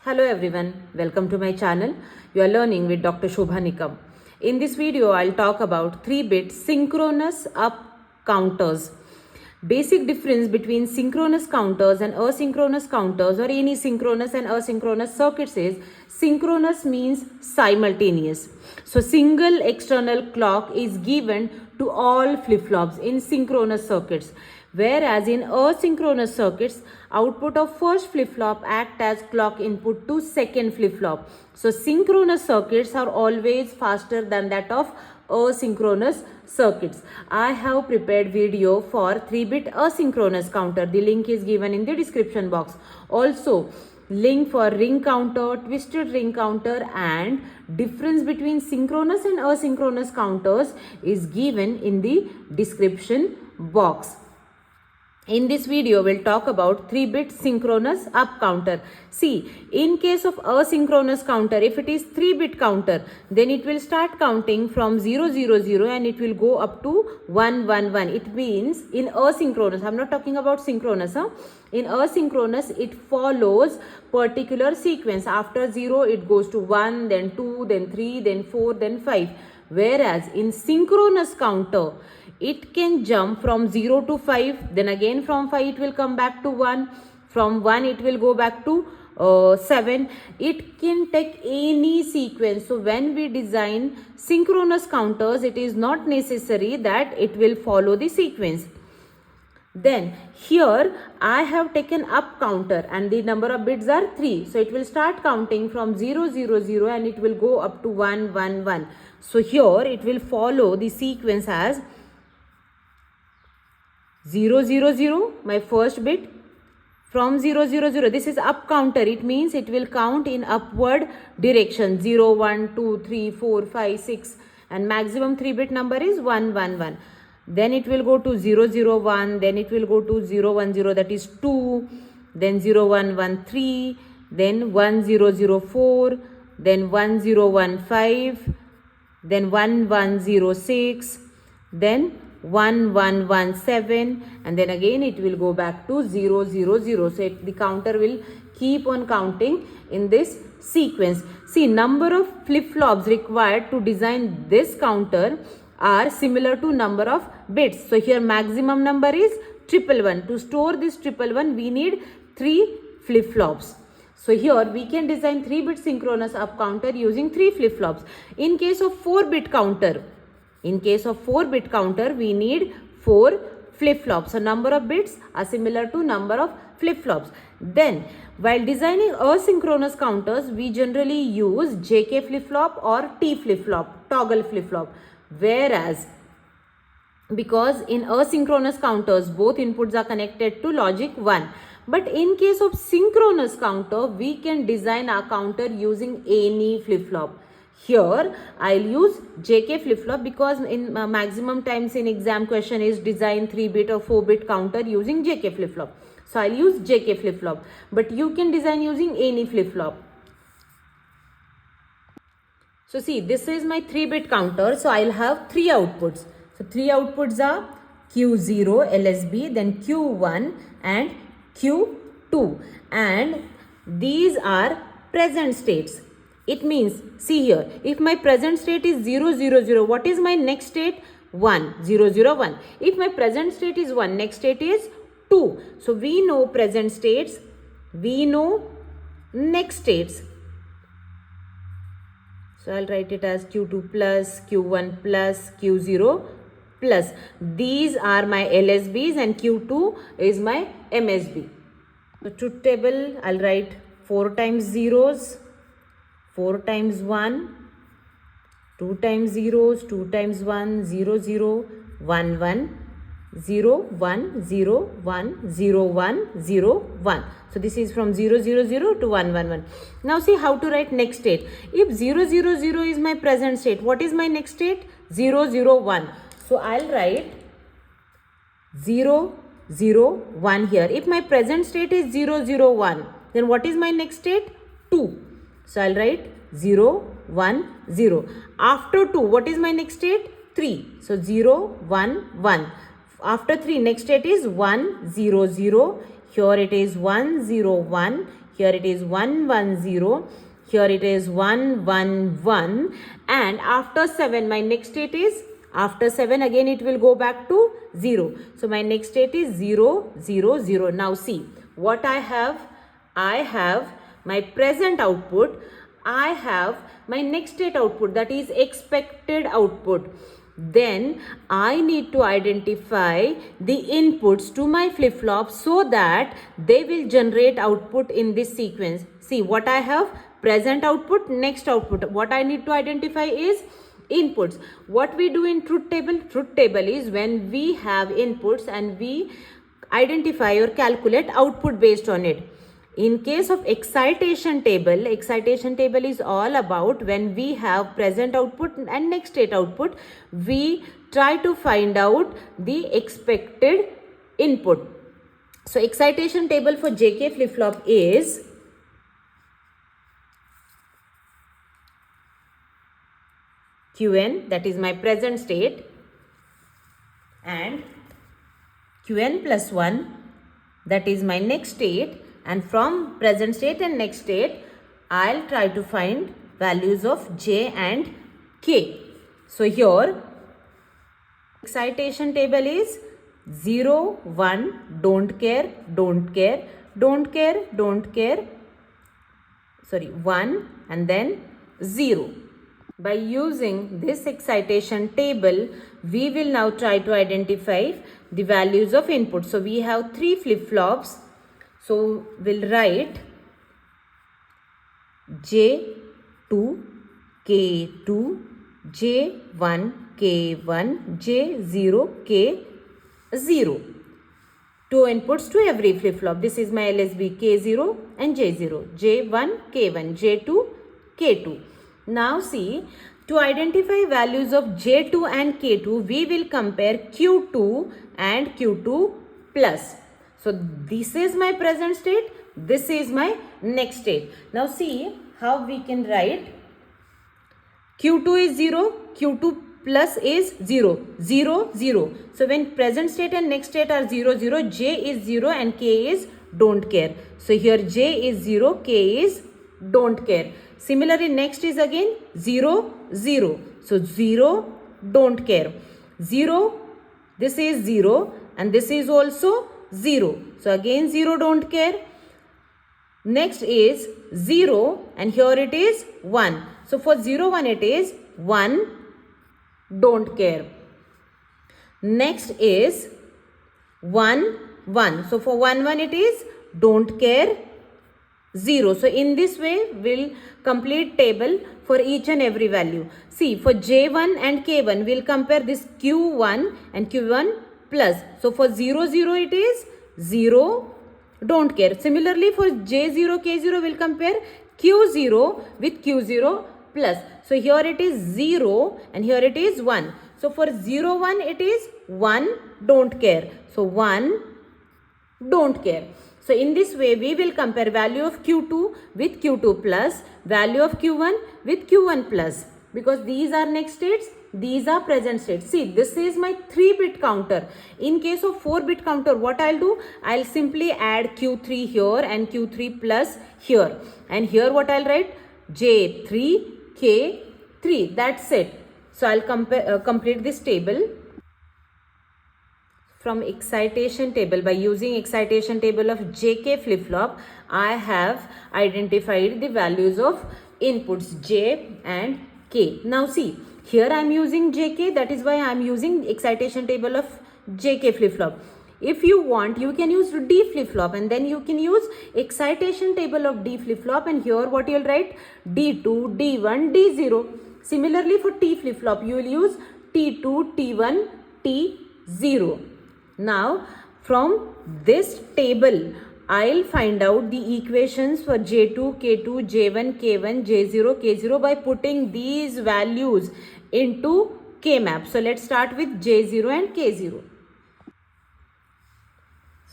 Hello everyone, welcome to my channel. You are learning with Dr. Shobha Nikam. In this video, I'll talk about 3-bit synchronous up counters. Basic difference between synchronous counters and asynchronous counters or any synchronous and asynchronous circuits is synchronous means simultaneous. So single external clock is given to all flip-flops in synchronous circuits. Whereas in asynchronous circuits, output of first flip-flop act as clock input to second flip-flop. So synchronous circuits are always faster than that of asynchronous circuits. I have prepared video for 3-bit asynchronous counter. The link is given in the description box. Also, link for ring counter, twisted ring counter and difference between synchronous and asynchronous counters is given in the description box. In this video, we'll talk about 3-bit synchronous up counter. See, in case of asynchronous counter, if it is 3-bit counter, then it will start counting from 0, 0, 0 and it will go up to 1, 1, 1. It means in asynchronous, I'm not talking about synchronous. In asynchronous, it follows particular sequence. After 0, it goes to 1, then 2, then 3, then 4, then 5. Whereas in synchronous counter, it can jump from 0 to 5, then again from 5 it will come back to 1, from 1 it will go back to 7. It can take any sequence. So when we design synchronous counters, it is not necessary that it will follow the sequence. Then here I have taken up counter and the number of bits are 3. So it will start counting from 0, 0, 0 and it will go up to 1, 1, 1. So here it will follow the sequence as 0, 0, 0, my first bit, from 0, 0, 0. This is up counter. It means it will count in upward direction. 0, 1, 2, 3, 4, 5, 6 and maximum 3-bit number is 1, 1, 1. Then it will go to 0, 0, 1. Then it will go to 0, 1, 0, that is 2. Then 0, 1, 1, 3. Then 1, 0, 0, 4. Then 1, 0, 1, 5. Then 1, 1, 0, 6. Then 1, 1, 1, 7 and then again it will go back to 0, 0, 0. So the counter will keep on counting in this sequence. See, number of flip-flops required to design this counter are similar to number of bits. So here maximum number is 111. To store this 111 we need 3 flip-flops. So here we can design 3-bit synchronous up counter using 3 flip-flops. In case of 4-bit counter, we need 4 flip-flops. So number of bits are similar to number of flip-flops. Then while designing asynchronous counters, we generally use JK flip-flop or T flip-flop, toggle flip-flop. Whereas because in asynchronous counters, both inputs are connected to logic 1. But in case of synchronous counter, we can design our counter using any flip-flop. Here I'll use JK flip-flop because in maximum times in exam question is design 3-bit or 4-bit counter using JK flip-flop. So I'll use JK flip-flop. But you can design using any flip-flop. So see, this is my 3-bit counter. So I'll have 3 outputs. So 3 outputs are Q0 LSB, then Q1 and Q2. And these are present states. It means, see here, if my present state is 0, 0, 0, what is my next state? 1, 0, 0, 1. If my present state is 1, next state is 2. So we know present states, we know next states. So I'll write it as Q2 plus, Q1 plus, Q0 plus. These are my LSBs and Q2 is my MSB. So truth table, I'll write 4 times zeros. 4 times 1, 2 times zeros, 2 times 1, 0, 0, 1, 1, 0, 1, 0, 1, 0, 1, 0, 1. So this is from 0, 0, 0 to 1, 1, 1. Now see how to write next state. If 0, 0, 0 is my present state, what is my next state? 0, 0, 1. So I'll write 0, 0, 1 here. If my present state is 0, 0, 1, then what is my next state? 2. So I'll write 0, 1, 0. After 2, what is my next state? 3. So 0, 1, 1. After 3, next state is 1, 0, 0. Here it is 1, 0, 1. here it is 1 1 0, here it is 1 1 1, and after 7 my next state is, after 7 again it will go back to 0. So my next state is 0 0 0. Now see what I have my present output, I have my next state output, that is expected output. Then I need to identify the inputs to my flip-flop so that they will generate output in this sequence. See what I have, present output, next output. What I need to identify is inputs. What we do in truth table is when we have inputs and we identify or calculate output based on it. In case of excitation table is all about when we have present output and next state output, we try to find out the expected input. So excitation table for JK flip-flop is Qn, that is my present state, and Qn plus 1, that is my next state, and from present state and next state I'll try to find values of J and K. So here excitation table is 0 1, don't care, don't care, don't care, don't care, sorry 1 and then 0. By using this excitation table, we will now try to identify the values of input. So we have 3 flip-flops. So we'll write J2, K2, J1, K1, J0, K0. 2 inputs to every flip-flop. This is my LSB K0 and J0, J1, K1, J2, K2. Now see, to identify values of J2 and K2, we will compare Q2 and Q2 plus. So this is my present state, this is my next state. Now see how we can write Q2 is 0, Q2 plus is 0, 0, 0. So when present state and next state are 0, 0, J is 0 and K is don't care. So here J is 0, K is don't care. Similarly, next is again 0, 0. So 0, don't care. 0, this is 0 and this is also 0. So again 0, don't care. Next is 0 and here it is 1. So for 0, 1 it is 1, don't care. Next is 1, 1. So for 1, 1 it is don't care, 0. So in this way we'll complete table for each and every value. See, for J1 and K1 we'll compare this Q1 and Q1 plus. So for 0, 0 it is 0, don't care. Similarly for J0, K0 we'll compare Q0 with Q0 plus. So here it is 0 and here it is 1. So for 0, 1 it is 1, don't care. So 1, don't care. So in this way we will compare value of Q2 with Q2 plus, value of Q1 with Q1 plus, because these are next states, these are present states. See, this is my 3-bit counter. In case of 4-bit counter, what I'll do? I'll simply add Q3 here and Q3 plus here. And here what I'll write? J3, K3. That's it. So I'll complete this table. From excitation table, by using excitation table of JK flip-flop, I have identified the values of inputs J and K. Now see, here I am using JK, that is why I am using excitation table of JK flip-flop. If you want, you can use D flip-flop and then you can use excitation table of D flip-flop, and here what you will write? D2, D1, D0. Similarly for T flip-flop, you will use T2, T1, T0. Now from this table I'll find out the equations for J2, K2, J1, K1, J0, K0 by putting these values into K-map. So let's start with J0 and K0.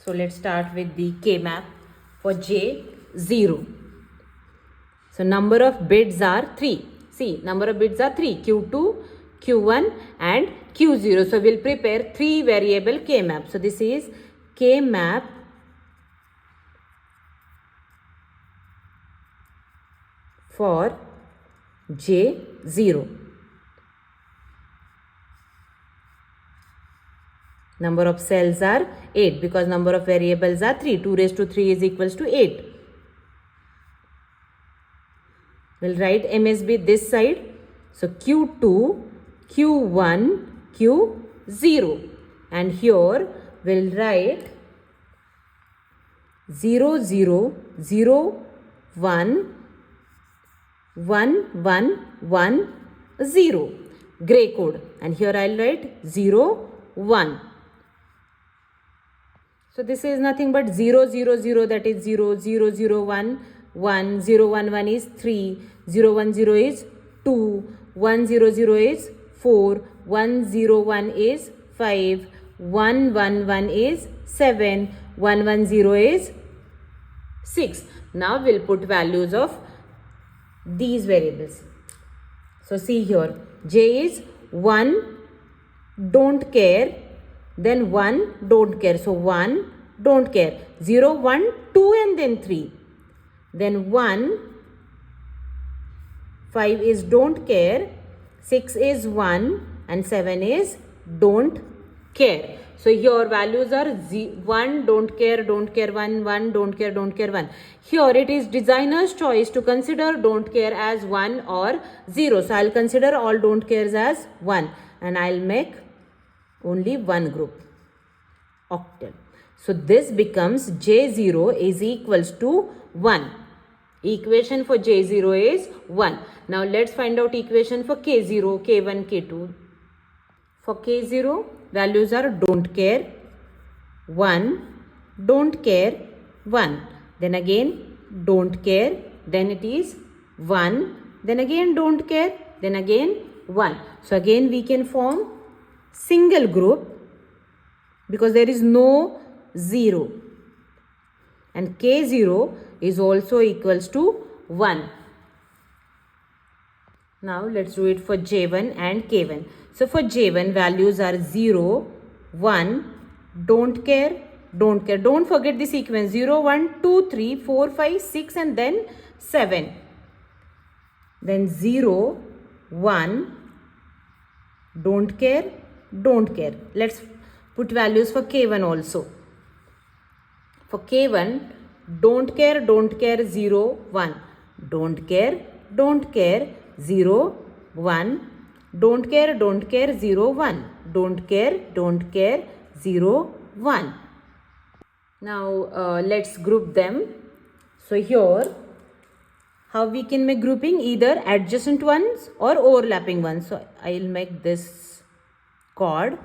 So let's start with the K-map for J0. So number of bits are 3. See, number of bits are 3. Q2, Q1 and Q0. So we'll prepare 3 variable K-map. So this is K-map for J0. Number of cells are 8 because number of variables are 3. 2 raised to 3 is equals to 8. We'll write MSB this side. So Q2, Q1, Q0. And here we'll write 0, 0, 0, 1, 1, 1, 1, 0. Grey code. And here I'll write 0, 1. So this is nothing but 0, 0, 0, that is 0, 0, 0, 1, 1, 0, 1, 1 is 3, 0, 1, 0 is 2, 1, 0, 0 is 4, 1, 0, 1 is 5, 1, 1, 1 is 7, 1, 1, 0 is 6. Now we'll put values of these variables. So see here, J is 1, don't care. Then 1, don't care. So 1, don't care. 0, 1, 2 and then 3. Then 1, 5 is don't care. 6 is 1 and 7 is don't care. So your values are 1, don't care, 1, 1, don't care, 1. Here it is designer's choice to consider don't care as 1 or 0. So I'll consider all don't cares as 1 and I'll make only one group, octal. So this becomes J0 is equals to 1. Equation for J0 is 1. Now let's find out equation for K0, K1, K2. For K0, values are don't care, 1, don't care, 1. Then again don't care, then it is 1, then again don't care, then again 1. So again we can form single group because there is no 0 and K0 is also equals to 1. Now let's do it for J1 and K1. So for J1 values are 0, 1, don't care, don't care. Don't forget the sequence 0, 1, 2, 3, 4, 5, 6 and then 7. Then 0, 1, don't care, don't care. Let's put values for K1 also. For K1, don't care, 0, 1. Don't care, 0, 1. Don't care, 0, 1. Don't care, 0, 1. Now let's group them. So here, how we can make grouping? Either adjacent ones or overlapping ones. So I'll make this chord.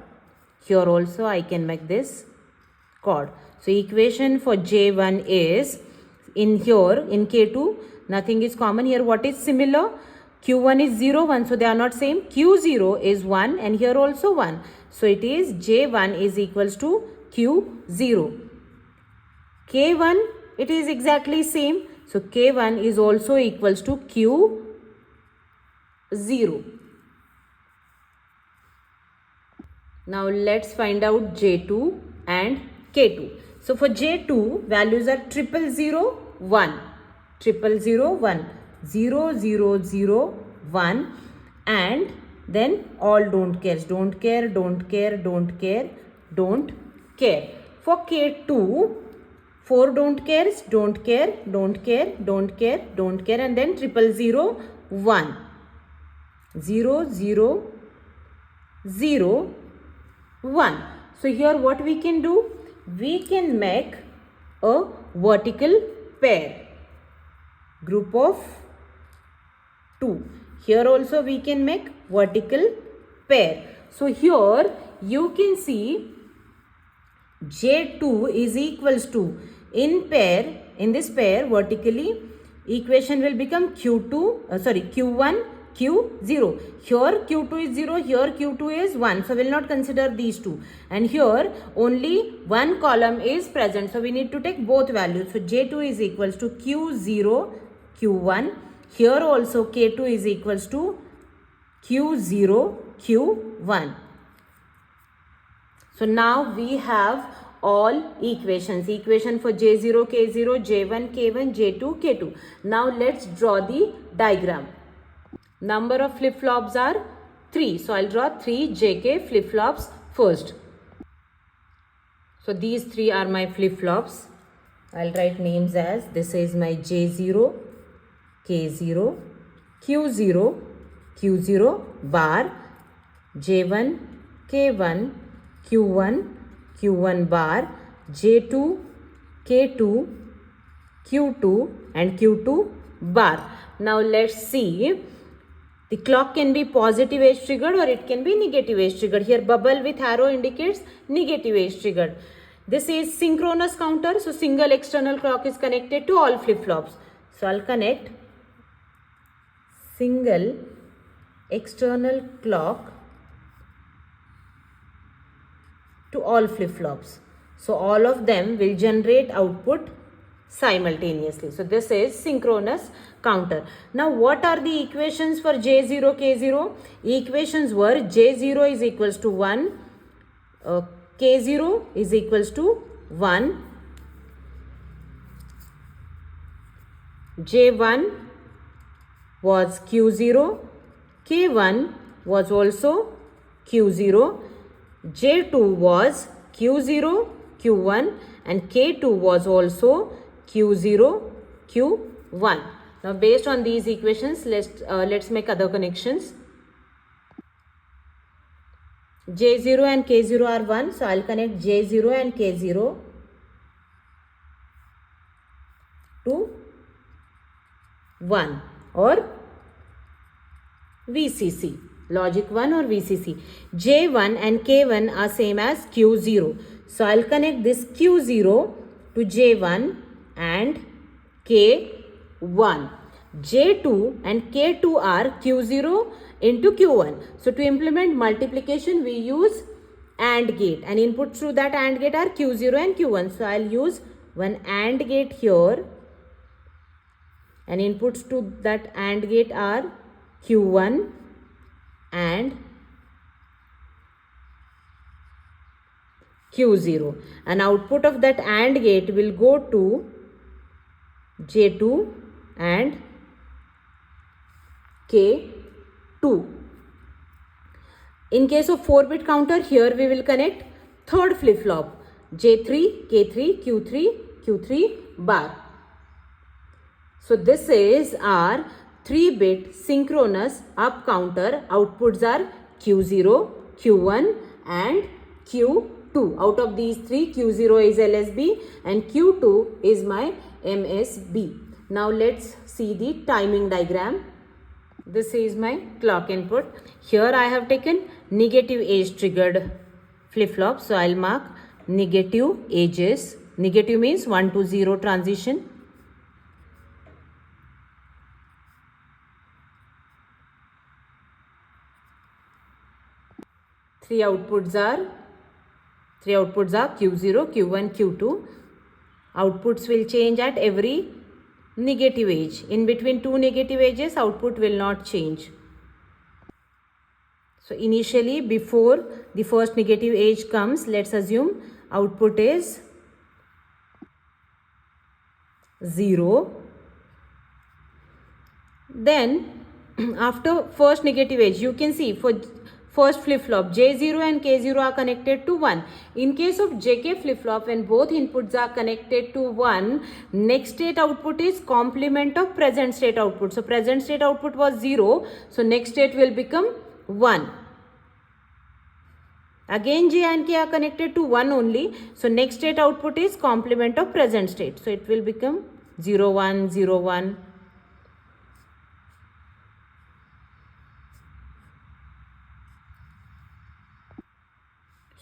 Here also I can make this chord. So equation for J1 is, in here, in K2, nothing is common. Here what is similar? Q1 is 0, 1. So they are not same. Q0 is 1 and here also 1. So it is J1 is equals to Q0. K1, it is exactly same. So K1 is also equals to Q0. Now let's find out J2 and K2. So for J2, values are 0, 0, 1, 0, 0, 1, 0, 0, 0, 1 and then all don't cares. Don't care, don't care, don't care, don't care. For K2, 4 don't cares, don't care, don't care, don't care, don't care and then 0, 0, 1, 0, 0, 0, 1. So here what we can do? We can make a vertical pair, group of 2. Here also we can make vertical pair. So here you can see J2 is equals to, in this pair vertically, equation will become Q1, Q0. Here Q2 is 0, here Q2 is 1. So we will not consider these two. And here only one column is present. So we need to take both values. So J2 is equals to Q0, Q1. Here also K2 is equals to Q0, Q1. So now we have all equations. Equation for J0, K0, J1, K1, J2, K2. Now let's draw the diagram. Number of flip-flops are 3. So I'll draw 3 JK flip-flops first. So these 3 are my flip-flops. I'll write names as, this is my J0, K0, Q0, Q0 bar, J1, K1, Q1, Q1 bar, J2, K2, Q2 and Q2 bar. Now let's see. The clock can be positive age triggered or it can be negative age triggered. Here bubble with arrow indicates negative age triggered. This is synchronous counter. So single external clock is connected to all flip-flops. So I'll connect single external clock to all flip-flops. So all of them will generate output simultaneously. So this is synchronous counter. Now what are the equations for J0, K0? Equations were J0 is equals to 1, K0 is equals to 1, J1 was Q0, K1 was also Q0, J2 was Q0, Q1 and K2 was also Q0, Q1. Now based on these equations, let's make other connections. J0 and K0 are 1. So I'll connect J0 and K0 to 1 or VCC. Logic 1 or VCC. J1 and K1 are same as Q0. So I'll connect this Q0 to J1 and K1. J2 and K2 are Q0 into Q1. So to implement multiplication, we use AND gate, and inputs through that AND gate are Q0 and Q1. So I'll use one AND gate here, and inputs to that AND gate are Q1 and Q0, and output of that AND gate will go to J2 and K2. In case of 4-bit counter, here we will connect third flip-flop J3, K3, Q3, Q3 bar. So this is our 3-bit synchronous up counter. Outputs are Q0, Q1 and Q2. Out of these 3, Q0 is LSB and Q2 is my MSB. Now let's see the timing diagram. This is my clock input. Here I have taken negative age triggered flip-flop. So I'll mark negative ages. Negative means 1 to 0 transition. Three outputs are Q0, Q1, Q2. Outputs will change at every negative age. In between two negative ages, output will not change. So initially, before the first negative age comes, let's assume output is 0. Then after first negative age, you can see for first flip-flop J0 and K0 are connected to 1. In case of JK flip-flop, when both inputs are connected to 1, next state output is complement of present state output. So present state output was 0. So next state will become 1. Again J and K are connected to 1 only. So next state output is complement of present state. So it will become 0, 1, 0, 1.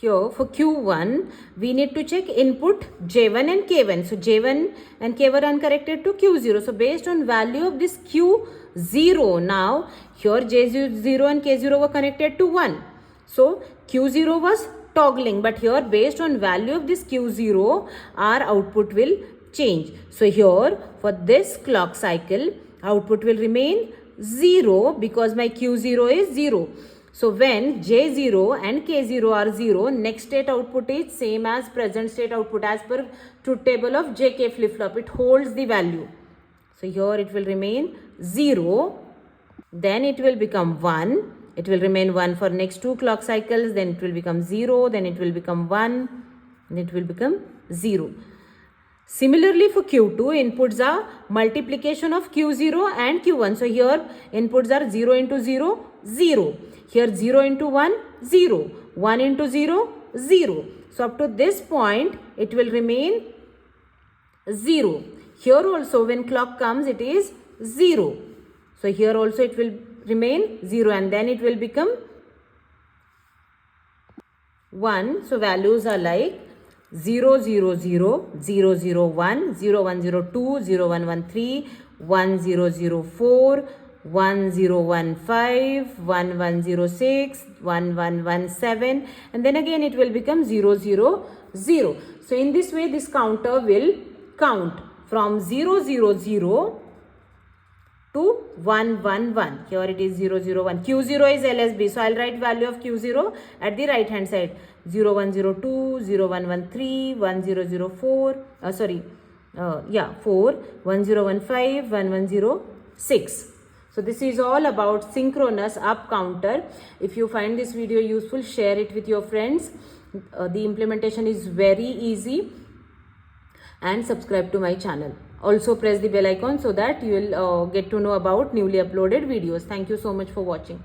Here for Q1, we need to check input J1 and K1. So J1 and K1 are connected to Q0. So based on value of this Q0, now here J0 and K0 were connected to 1. So Q0 was toggling, but here based on value of this Q0, our output will change. So here for this clock cycle, output will remain 0 because my Q0 is 0. So when J0 and K0 are 0, next state output is same as present state output as per truth table of JK flip-flop. It holds the value. So here it will remain 0, then it will become 1. It will remain 1 for next 2 clock cycles, then it will become 0, then it will become 1, then it will become 0. Similarly for Q2, inputs are multiplication of Q0 and Q1. So here inputs are 0 into 0, 0. Here 0 into 1, 0. 1 into 0, 0. So up to this point, it will remain 0. Here also when clock comes, it is 0. So here also it will remain 0 and then it will become 1. So values are like 0, 0, 0, 0, 0, 1, 0, 1, 0, 2, 0, 1, 1, 3, 1, 0, 0, 4, 1, 0, 1, 5, 1, 1, 0, 6, 1, 1, 1, 7, and then again it will become 0, 0, 0. So in this way this counter will count from 0, 0, 0 to 1, 1, 1. Here it is 0, 0, 1. Q0 is LSB. So I'll write value of Q0 at the right hand side. 0, 1, 0, 2, 0, 1, 1, 3, 1, 0, 0, 4. 4, 1, 0, 1, 5, 1, 1, 0, 6. So this is all about synchronous up counter. If you find this video useful, share it with your friends. The implementation is very easy. And subscribe to my channel. Also press the bell icon so that you will get to know about newly uploaded videos. Thank you so much for watching.